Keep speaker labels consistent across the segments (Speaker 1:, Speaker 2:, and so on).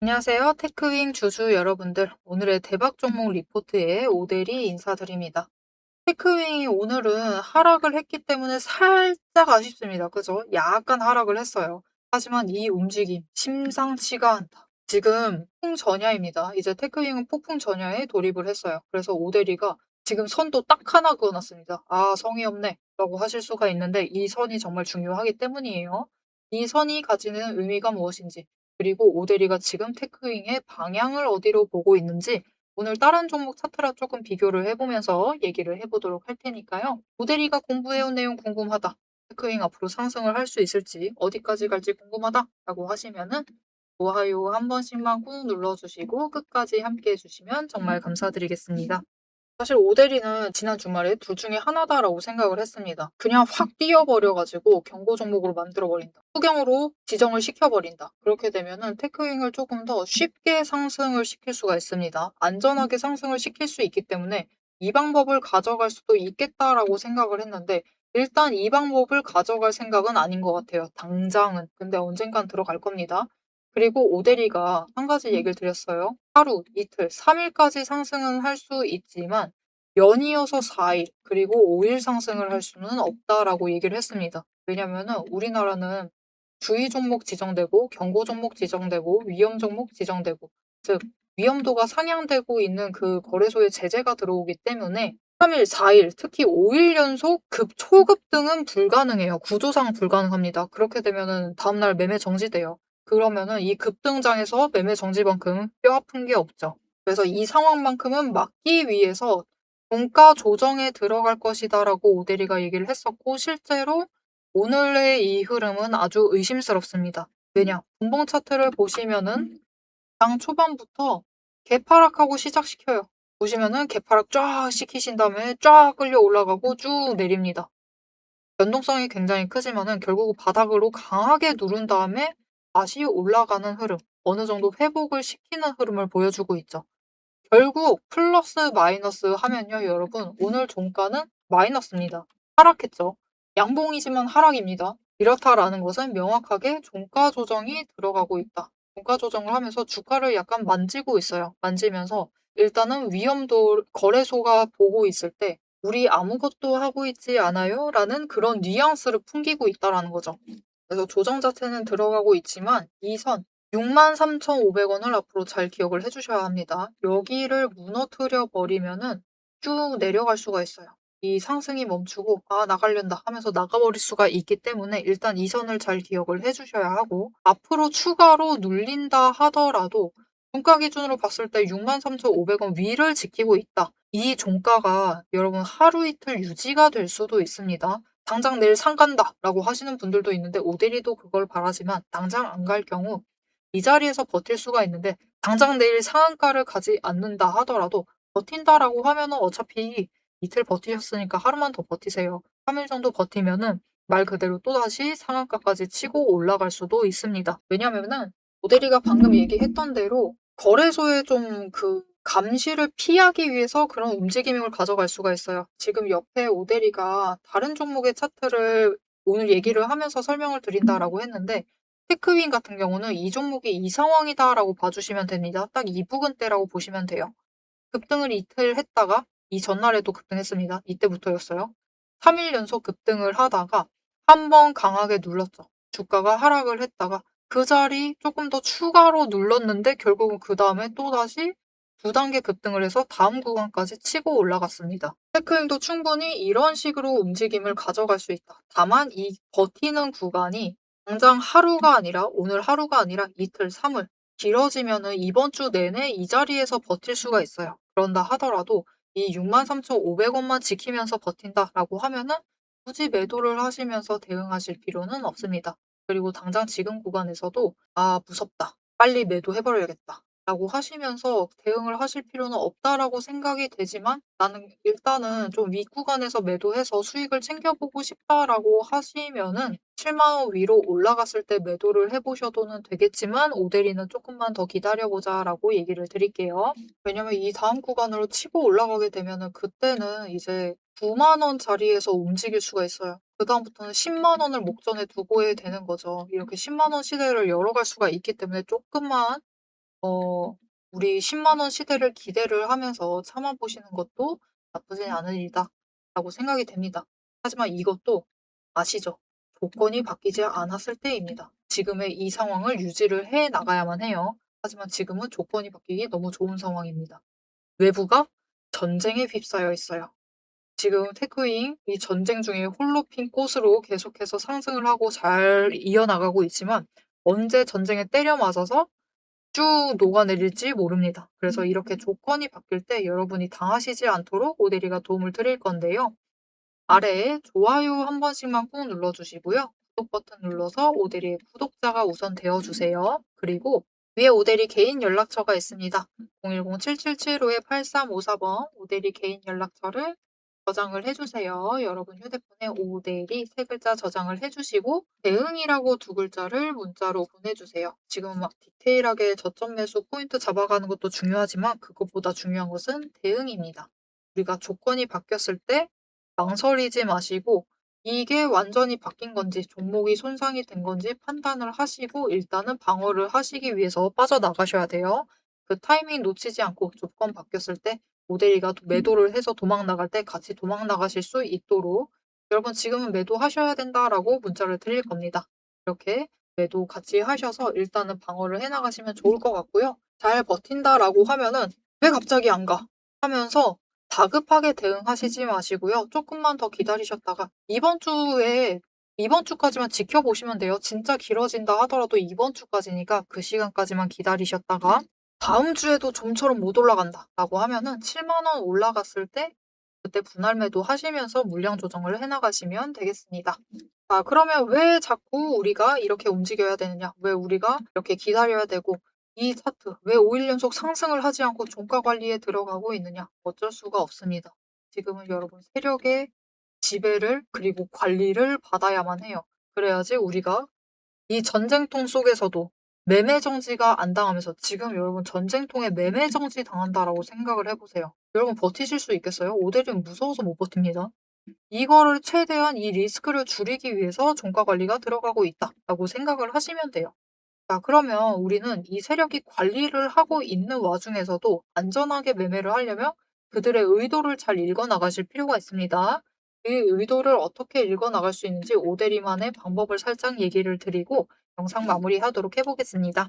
Speaker 1: 안녕하세요. 테크윙 주주 여러분들. 오늘의 대박 종목 리포트에 오대리 인사드립니다. 테크윙이 오늘은 하락을 했기 때문에 살짝 아쉽습니다. 그죠? 약간 하락을 했어요. 하지만 이 움직임 심상치가 않다. 지금 폭풍 전야입니다. 이제 테크윙은 폭풍 전야에 돌입을 했어요. 그래서 오대리가 지금 선도 딱 하나 그어놨습니다. 아, 성의 없네. 라고 하실 수가 있는데 이 선이 정말 중요하기 때문이에요. 이 선이 가지는 의미가 무엇인지, 그리고 오대리가 지금 테크윙의 방향을 어디로 보고 있는지 오늘 다른 종목 차트랑 조금 비교를 해보면서 얘기를 해보도록 할 테니까요. 오대리가 공부해온 내용 궁금하다. 테크윙 앞으로 상승을 할 수 있을지, 어디까지 갈지 궁금하다 라고 하시면은 좋아요 한 번씩만 꾹 눌러주시고 끝까지 함께 해주시면 정말 감사드리겠습니다. 사실 오대리는 지난 주말에 둘 중에 하나다라고 생각을 했습니다. 그냥 확 뛰어버려가지고 경고 종목으로 만들어버린다. 후경으로 지정을 시켜버린다. 그렇게 되면은 테크윙을 조금 더 쉽게 상승을 시킬 수가 있습니다. 안전하게 상승을 시킬 수 있기 때문에 이 방법을 가져갈 수도 있겠다라고 생각을 했는데 일단 이 방법을 가져갈 생각은 아닌 것 같아요. 당장은. 근데 언젠간 들어갈 겁니다. 그리고 오대리가 한 가지 얘기를 드렸어요. 하루, 이틀, 3일까지 상승은 할 수 있지만 연이어서 4일 그리고 5일 상승을 할 수는 없다라고 얘기를 했습니다. 왜냐면은 우리나라는 주의 종목 지정되고 경고 종목 지정되고 위험 종목 지정되고, 즉 위험도가 상향되고 있는 그 거래소에 제재가 들어오기 때문에 3일, 4일, 특히 5일 연속 초급등은 불가능해요. 구조상 불가능합니다. 그렇게 되면은 다음날 매매 정지돼요. 그러면은 이 급등장에서 매매 정지만큼 뼈 아픈 게 없죠. 그래서 이 상황만큼은 막기 위해서 종가 조정에 들어갈 것이다라고 오대리가 얘기를 했었고, 실제로 오늘의 이 흐름은 아주 의심스럽습니다. 왜냐? 분봉 차트를 보시면은 장 초반부터 개파락하고 시작시켜요. 보시면은 개파락 쫙 시키신 다음에 쫙 끌려 올라가고 쭉 내립니다. 변동성이 굉장히 크지만은 결국 바닥으로 강하게 누른 다음에 다시 올라가는 흐름, 어느 정도 회복을 시키는 흐름을 보여주고 있죠. 결국 플러스 마이너스 하면요, 여러분, 오늘 종가는 마이너스입니다. 하락했죠. 양봉이지만 하락입니다. 이렇다라는 것은 명확하게 종가 조정이 들어가고 있다. 종가 조정을 하면서 주가를 약간 만지고 있어요. 만지면서 일단은 위험도 거래소가 보고 있을 때 우리 아무것도 하고 있지 않아요? 라는 그런 뉘앙스를 풍기고 있다라는 거죠. 그래서 조정 자체는 들어가고 있지만 이 선 63,500원을 앞으로 잘 기억을 해주셔야 합니다. 여기를 무너뜨려 버리면은 쭉 내려갈 수가 있어요. 이 상승이 멈추고 아, 나가련다 하면서 나가버릴 수가 있기 때문에 일단 이 선을 잘 기억을 해주셔야 하고, 앞으로 추가로 눌린다 하더라도 종가 기준으로 봤을 때 63,500원 위를 지키고 있다. 이 종가가 여러분 하루 이틀 유지가 될 수도 있습니다. 당장 내일 상 간다라고 하시는 분들도 있는데 오대리도 그걸 바라지만 당장 안 갈 경우 이 자리에서 버틸 수가 있는데, 당장 내일 상한가를 가지 않는다 하더라도 버틴다라고 하면은 어차피 이틀 버티셨으니까 하루만 더 버티세요. 3일 정도 버티면은 말 그대로 또다시 상한가까지 치고 올라갈 수도 있습니다. 왜냐면은 오대리가 방금 얘기했던 대로 거래소에 좀 감시를 피하기 위해서 그런 움직임을 가져갈 수가 있어요. 지금 옆에 오대리가 다른 종목의 차트를 오늘 얘기를 하면서 설명을 드린다라고 했는데, 테크윈 같은 경우는 이 종목이 이 상황이다라고 봐주시면 됩니다. 딱 이 부근대라고 보시면 돼요. 급등을 이틀 했다가 이 전날에도 급등했습니다. 이때부터였어요. 3일 연속 급등을 하다가 한 번 강하게 눌렀죠. 주가가 하락을 했다가 그 자리 조금 더 추가로 눌렀는데 결국은 그 다음에 또다시 두 단계 급등을 해서 다음 구간까지 치고 올라갔습니다. 테크윙도 충분히 이런 식으로 움직임을 가져갈 수 있다. 다만 이 버티는 구간이 당장 하루가 아니라, 오늘 하루가 아니라 이틀, 3일 길어지면은 이번 주 내내 이 자리에서 버틸 수가 있어요. 그런다 하더라도 이 63,500원만 지키면서 버틴다라고 하면은 굳이 매도를 하시면서 대응하실 필요는 없습니다. 그리고 당장 지금 구간에서도 '아, 무섭다. 빨리 매도해 버려야겠다.' 라고 하시면서 대응을 하실 필요는 없다라고 생각이 되지만, '나는 일단은 좀 윗구간에서 매도해서 수익을 챙겨보고 싶다.'라고 하시면은 7만 원 위로 올라갔을 때 매도를 해 보셔도는 되겠지만 오대리는 "조금만 더 기다려 보자."라고 얘기를 드릴게요. 왜냐면 이 다음 구간으로 치고 올라가게 되면은 그때는 이제 9만 원 자리에서 움직일 수가 있어요. 그다음부터는 10만 원을 목전에 두고 해야 되는 거죠. 이렇게 10만 원 시대를 열어갈 수가 있기 때문에 조금만 우리 10만 원 시대를 기대를 하면서 참아보시는 것도 나쁘지 않은 일이다라고 생각이 됩니다. 하지만 이것도 아시죠? 조건이 바뀌지 않았을 때입니다. 지금의 이 상황을 유지를 해 나가야만 해요. 하지만 지금은 조건이 바뀌기 너무 좋은 상황입니다. 외부가 전쟁에 휩싸여 있어요. 지금 테크윙 이 전쟁 중에 홀로 핀 꽃으로 계속해서 상승을 하고 잘 이어나가고 있지만 언제 전쟁에 때려 맞아서 쭉 녹아내릴지 모릅니다. 그래서 이렇게 조건이 바뀔 때 여러분이 당하시지 않도록 오데리가 도움을 드릴 건데요. 아래에 좋아요 한 번씩만 꾹 눌러주시고요. 구독 버튼 눌러서 오데리의 구독자가 우선 되어주세요. 그리고 위에 오데리 개인 연락처가 있습니다. 010-7775-8354번 오데리 개인 연락처를 저장을 해주세요. 여러분 휴대폰에 오데리 세 글자 저장을 해주시고 대응이라고 두 글자를 문자로 보내주세요. 지금 막 디테일하게 저점 매수 포인트 잡아가는 것도 중요하지만 그것보다 중요한 것은 대응입니다. 우리가 조건이 바뀌었을 때 망설이지 마시고 이게 완전히 바뀐 건지 종목이 손상이 된 건지 판단을 하시고 일단은 방어를 하시기 위해서 빠져나가셔야 돼요. 그 타이밍 놓치지 않고 조건 바뀌었을 때 모델이가 매도를 해서 도망 나갈 때 같이 도망 나가실 수 있도록 여러분 지금은 매도하셔야 된다라고 문자를 드릴 겁니다. 이렇게 매도 같이 하셔서 일단은 방어를 해나가시면 좋을 것 같고요. 잘 버틴다라고 하면은 왜 갑자기 안 가? 하면서 다급하게 대응하시지 마시고요. 조금만 더 기다리셨다가 이번 주까지만 지켜보시면 돼요. 진짜 길어진다 하더라도 이번 주까지니까 그 시간까지만 기다리셨다가 다음 주에도 좀처럼 못 올라간다라고 하면은 7만 원 올라갔을 때 그때 분할 매도 하시면서 물량 조정을 해나가시면 되겠습니다. 자, 그러면 왜 자꾸 우리가 이렇게 움직여야 되느냐? 왜 우리가 이렇게 기다려야 되고 이 차트 왜 5일 연속 상승을 하지 않고 종가 관리에 들어가고 있느냐? 어쩔 수가 없습니다. 지금은 여러분 세력의 지배를 그리고 관리를 받아야만 해요. 그래야지 우리가 이 전쟁통 속에서도 매매 정지가 안 당하면서 지금 여러분 전쟁통에 매매 정지 당한다라고 생각을 해보세요. 여러분 버티실 수 있겠어요? 오데리는 무서워서 못 버팁니다. 이거를 최대한 이 리스크를 줄이기 위해서 종가 관리가 들어가고 있다라고 생각을 하시면 돼요. 자, 그러면 우리는 이 세력이 관리를 하고 있는 와중에서도 안전하게 매매를 하려면 그들의 의도를 잘 읽어 나가실 필요가 있습니다. 이 의도를 어떻게 읽어 나갈 수 있는지 오대리만의 방법을 살짝 얘기를 드리고 영상 마무리하도록 해보겠습니다.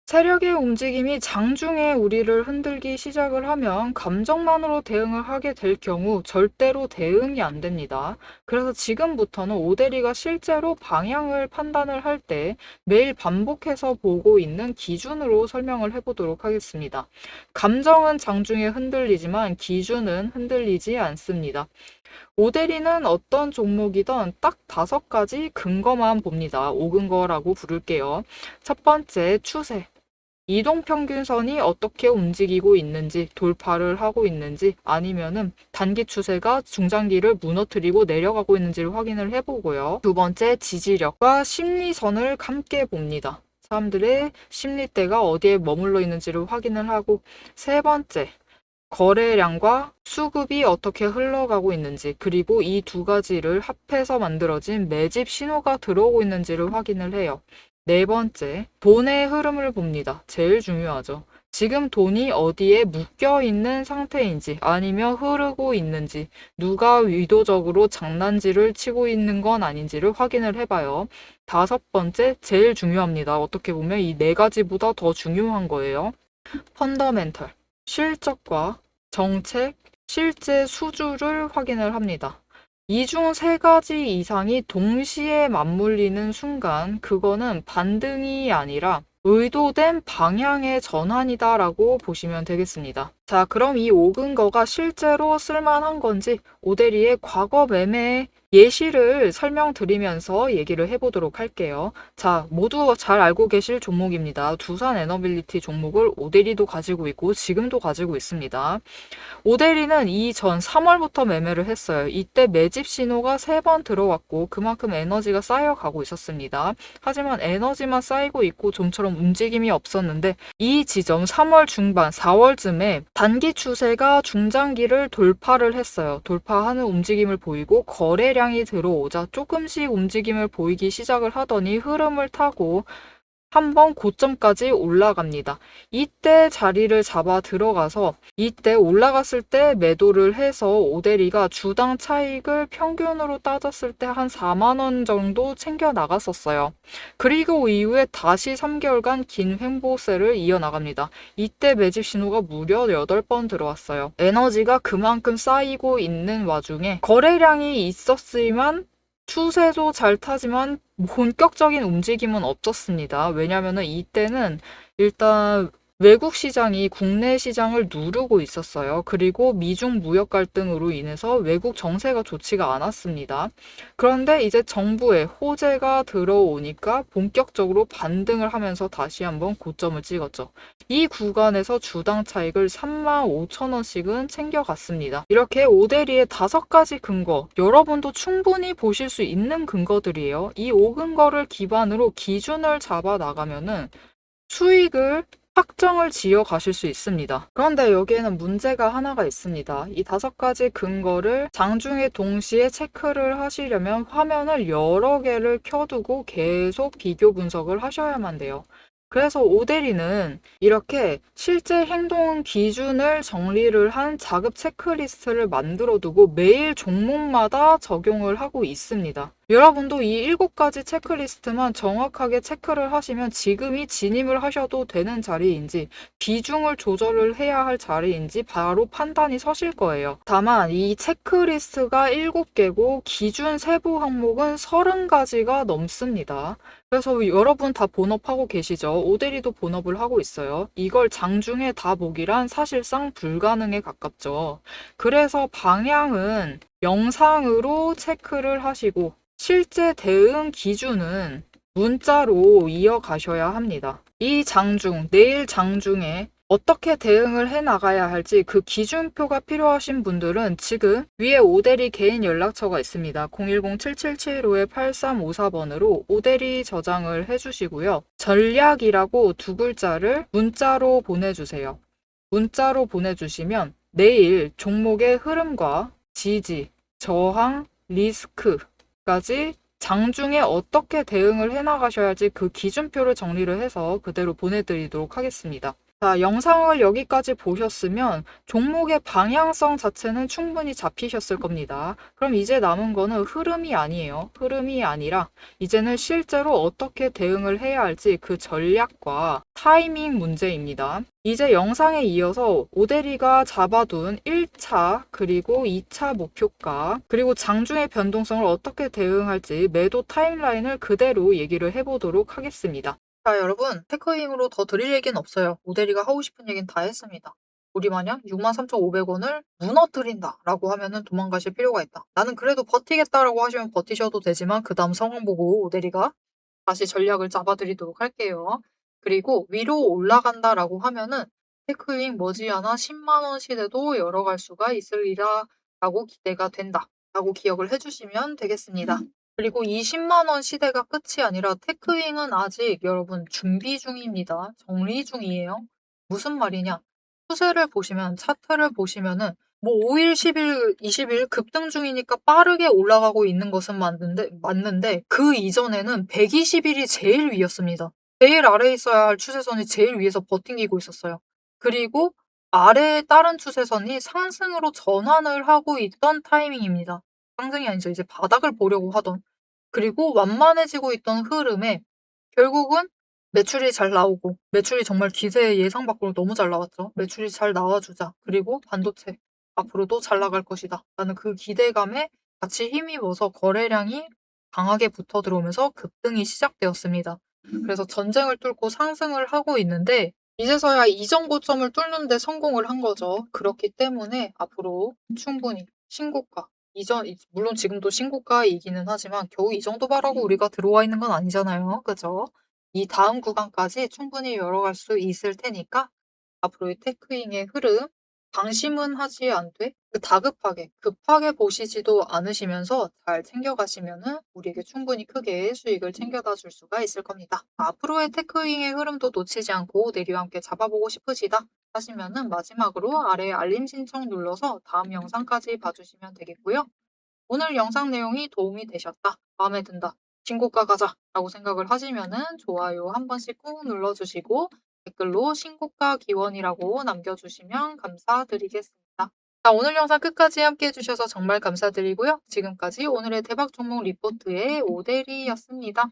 Speaker 1: 세력의 움직임이 장중에 우리를 흔들기 시작을 하면 감정만으로 대응을 하게 될 경우 절대로 대응이 안 됩니다. 그래서 지금부터는 오데리가 실제로 방향을 판단을 할 때 매일 반복해서 보고 있는 기준으로 설명을 해보도록 하겠습니다. 감정은 장중에 흔들리지만 기준은 흔들리지 않습니다. 오데리는 어떤 종목이든 딱 5가지 근거만 봅니다. 5근거라고 부를게요. 첫 번째, 추세. 이동평균선이 어떻게 움직이고 있는지, 돌파를 하고 있는지, 아니면은 단기 추세가 중장기를 무너뜨리고 내려가고 있는지를 확인을 해보고요. 두 번째, 지지력과 심리선을 함께 봅니다. 사람들의 심리대가 어디에 머물러 있는지를 확인을 하고, 세 번째, 거래량과 수급이 어떻게 흘러가고 있는지, 그리고 이 두 가지를 합해서 만들어진 매집 신호가 들어오고 있는지를 확인을 해요. 네 번째, 돈의 흐름을 봅니다. 제일 중요하죠. 지금 돈이 어디에 묶여 있는 상태인지 아니면 흐르고 있는지, 누가 의도적으로 장난질을 치고 있는 건 아닌지를 확인을 해봐요. 다섯 번째, 제일 중요합니다. 어떻게 보면 이 4가지보다 더 중요한 거예요. 펀더멘털, 실적과 정책, 실제 수주를 확인을 합니다. 이 중 3가지 이상이 동시에 맞물리는 순간 그거는 반등이 아니라 의도된 방향의 전환이다라고 보시면 되겠습니다. 자, 그럼 이 5근거가 실제로 쓸만한 건지 오데리의 과거 매매 예시를 설명드리면서 얘기를 해보도록 할게요. 자, 모두 잘 알고 계실 종목입니다. 두산 에너빌리티 종목을 오데리도 가지고 있고 지금도 가지고 있습니다. 오데리는 이전 3월부터 매매를 했어요. 이때 매집 신호가 3번 들어왔고 그만큼 에너지가 쌓여가고 있었습니다. 하지만 에너지만 쌓이고 있고 좀처럼 움직임이 없었는데 이 지점 3월 중반 4월쯤에 단기 추세가 중장기를 돌파를 했어요. 돌파하는 움직임을 보이고 거래량이 들어오자 조금씩 움직임을 보이기 시작을 하더니 흐름을 타고 한번 고점까지 올라갑니다. 이때 자리를 잡아 들어가서 이때 올라갔을 때 매도를 해서 오데리가 주당 차익을 평균으로 따졌을 때 한 4만 원 정도 챙겨 나갔었어요. 그리고 이후에 다시 3개월간 긴 횡보세를 이어나갑니다. 이때 매집 신호가 무려 8번 들어왔어요. 에너지가 그만큼 쌓이고 있는 와중에 거래량이 있었지만 추세도 잘 타지만 본격적인 움직임은 없었습니다. 왜냐면은 이때는 일단 외국 시장이 국내 시장을 누르고 있었어요. 그리고 미중 무역 갈등으로 인해서 외국 정세가 좋지가 않았습니다. 그런데 이제 정부의 호재가 들어오니까 본격적으로 반등을 하면서 다시 한번 고점을 찍었죠. 이 구간에서 주당 차익을 35,000원씩은 챙겨갔습니다. 이렇게 오데리의 5가지 근거, 여러분도 충분히 보실 수 있는 근거들이에요. 이 5근거를 기반으로 기준을 잡아 나가면은 수익을 확정을 지어 가실 수 있습니다. 그런데 여기에는 문제가 하나가 있습니다. 이 5가지 근거를 장중에 동시에 체크를 하시려면 화면을 여러 개를 켜두고 계속 비교 분석을 하셔야만 돼요. 그래서 오데리는 이렇게 실제 행동 기준을 정리를 한 자급 체크리스트를 만들어 두고 매일 종목마다 적용을 하고 있습니다. 여러분도 이 7가지 체크리스트만 정확하게 체크를 하시면 지금이 진입을 하셔도 되는 자리인지 비중을 조절을 해야 할 자리인지 바로 판단이 서실 거예요. 다만 이 체크리스트가 7개고 기준 세부 항목은 30가지가 넘습니다. 그래서 여러분 다 본업하고 계시죠? 오데리도 본업을 하고 있어요. 이걸 장중에 다 보기란 사실상 불가능에 가깝죠. 그래서 방향은 영상으로 체크를 하시고 실제 대응 기준은 문자로 이어가셔야 합니다. 이 장중, 내일 장중에 어떻게 대응을 해 나가야 할지 그 기준표가 필요하신 분들은 지금 위에 오데리 개인 연락처가 있습니다. 010-7775-8354번으로 오데리 저장을 해주시고요. 전략이라고 2글자를 문자로 보내주세요. 문자로 보내주시면 내일 종목의 흐름과 지지, 저항, 리스크까지 장중에 어떻게 대응을 해나가셔야 할지 그 기준표를 정리를 해서 그대로 보내드리도록 하겠습니다. 자, 영상을 여기까지 보셨으면 종목의 방향성 자체는 충분히 잡히셨을 겁니다. 그럼 이제 남은 거는 흐름이 아니에요. 흐름이 아니라 이제는 실제로 어떻게 대응을 해야 할지 그 전략과 타이밍 문제입니다. 이제 영상에 이어서 오데리가 잡아둔 1차 그리고 2차 목표가 그리고 장중의 변동성을 어떻게 대응할지 매도 타임라인을 그대로 얘기를 해보도록 하겠습니다. 자, 여러분, 테크윙으로 더 드릴 얘기는 없어요. 오데리가 하고 싶은 얘기는 다 했습니다. 우리 마냥 63,500원을 무너뜨린다라고 하면은 도망가실 필요가 있다. 나는 그래도 버티겠다라고 하시면 버티셔도 되지만 그 다음 상황 보고 오데리가 다시 전략을 잡아드리도록 할게요. 그리고 위로 올라간다라고 하면은 테크윙 머지않아 10만 원 시대도 열어갈 수가 있으리라라고 기대가 된다라고 기억을 해주시면 되겠습니다. 그리고 20만 원 시대가 끝이 아니라 테크윙은 아직 여러분 준비 중입니다. 정리 중이에요. 무슨 말이냐? 추세를 보시면 차트를 보시면은 뭐 5일, 10일, 20일 급등 중이니까 빠르게 올라가고 있는 것은 맞는데 그 이전에는 120일이 제일 위였습니다. 제일 아래에 있어야 할 추세선이 제일 위에서 버팅기고 있었어요. 그리고 아래에 다른 추세선이 상승으로 전환을 하고 있던 타이밍입니다. 상승이 아니죠. 이제 바닥을 보려고 하던. 그리고 완만해지고 있던 흐름에 결국은 매출이 잘 나오고 매출이 정말 기대 예상 밖으로 너무 잘 나왔죠. 매출이 잘 나와주자. 그리고 반도체 앞으로도 잘 나갈 것이다. 라는 그 기대감에 같이 힘입어서 거래량이 강하게 붙어 들어오면서 급등이 시작되었습니다. 그래서 전쟁을 뚫고 상승을 하고 있는데 이제서야 이전 고점을 뚫는 데 성공을 한 거죠. 그렇기 때문에 앞으로 충분히 신고가 물론 지금도 신고가이기는 하지만 겨우 이 정도 바라고 우리가 들어와 있는 건 아니잖아요. 그죠? 이 다음 구간까지 충분히 열어갈 수 있을 테니까 앞으로의 테크윙의 흐름 방심은 하지 않되 다급하게 급하게 보시지도 않으시면서 잘 챙겨가시면은 우리에게 충분히 크게 수익을 챙겨다 줄 수가 있을 겁니다. 앞으로의 테크윙의 흐름도 놓치지 않고 내리와 함께 잡아보고 싶으시다 하시면은 마지막으로 아래 알림 신청 눌러서 다음 영상까지 봐주시면 되겠고요. 오늘 영상 내용이 도움이 되셨다, 마음에 든다, 신고가 가자라고 생각을 하시면은 좋아요 한 번씩 꾹 눌러주시고 댓글로 신고가 기원이라고 남겨주시면 감사드리겠습니다. 자, 오늘 영상 끝까지 함께 해주셔서 정말 감사드리고요. 지금까지 오늘의 대박 종목 리포트의 오대리였습니다.